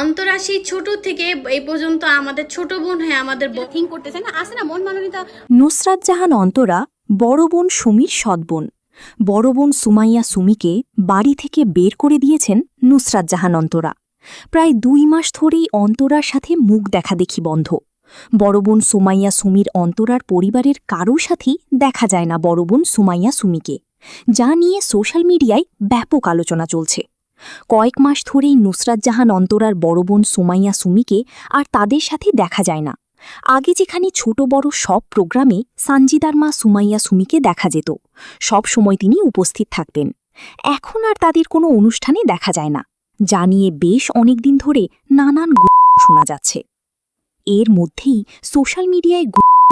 অন্তরা সেই ছোট থেকে এই পর্যন্ত আমাদের ছোট বোন হয়ে আমাদের থিঙ্ক করতেছে না, আসে না মন মাননীতা। নুসরাত জাহান অন্তরা বড় বোন সুমির সৎবোন। বড় বোন সুমাইয়া সুমিকে বাড়ি থেকে বের করে দিয়েছেন নুসরাত জাহান অন্তরা। প্রায় 2 মাস ধরেই অন্তরার সাথে মুখ দেখাদেখি বন্ধ। বড় বোন সুমাইয়া সুমির অন্তরার পরিবারের কারোর সাথেই দেখা যায় না বড় বোন সুমাইয়া সুমিকে, যা নিয়ে সোশ্যাল মিডিয়ায় ব্যাপক আলোচনা চলছে। কয়েক মাস ধরেই নুসরাত জাহান অন্তরার বড় বোন সুমাইয়া সুমিকে আর তাদের সাথে দেখা যায় না। আগে যেখানে ছোট বড় সব প্রোগ্রামে সানজিদার মা সুমাইয়া সুমিকে দেখা যেত, সব সময় তিনি উপস্থিত থাকতেন, এখন আর তাদের কোনো অনুষ্ঠানে দেখা যায় না, যা নিয়ে বেশ অনেকদিন ধরে নানান শোনা যাচ্ছে। এর মধ্যেই সোশ্যাল মিডিয়ায়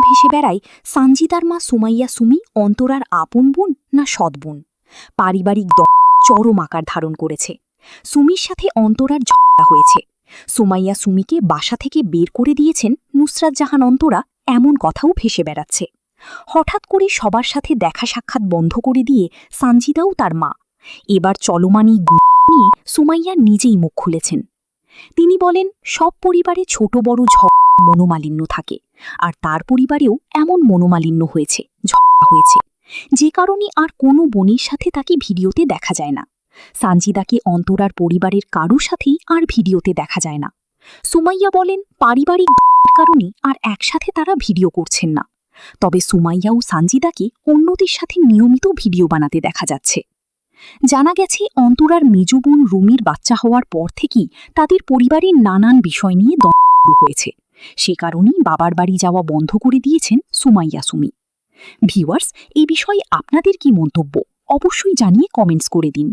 ভেসে বেড়ায় সানজিদার মা সুমাইয়া সুমি অন্তরার আপন বোন না সৎ বোন। পারিবারিক চরম আকার ধারণ করেছে। সুমির সাথে অন্তরার ঝগড়া হয়েছে। সুমাইয়া সুমিকে বাসা থেকে বের করে দিয়েছেন নুসরাত জাহান অন্তরা, এমন কথাও ভেসে বেড়াচ্ছে। হঠাৎ করে সবার সাথে দেখা সাক্ষাৎ বন্ধ করে দিয়ে সানজিদাও তার মা এবার চলমানি নিয়ে সুমাইয়া নিজেই মুখ খুলেছেন। তিনি বলেন, সব পরিবারে ছোট বড় মনোমালিন্য থাকে, আর তার পরিবারেও এমন মনোমালিন্য হয়েছে, ঝগড়া হয়েছে, যে কারণে আর কোনো বোনের সাথে তাকে ভিডিওতে দেখা যায় না। সানজিদাকে অন্তরার পরিবারের কারোর সাথেই আর ভিডিওতে দেখা যায় না। সুমাইয়া বলেন, পারিবারিক কারণে আর একসাথে তারা ভিডিও করছেন না। তবে সুমাইয়া ও সানজিদাকে অন্যদের সাথে নিয়মিত ভিডিও বানাতে দেখা যাচ্ছে। জানা গেছে, অন্তরার মেজ বোন রুমির বাচ্চা হওয়ার পর থেকেই তাদের পরিবারের নানান বিষয় নিয়ে দ্বন্দ্ব শুরু হয়েছে। সে কারণেই বাবার বাড়ি যাওয়া বন্ধ করে দিয়েছেন সুমাইয়া সুমি। ভিউয়ার্স, এই বিষয়ে আপনাদের কি মন্তব্য অবশ্যই জানিয়ে কমেন্টস করে দিন।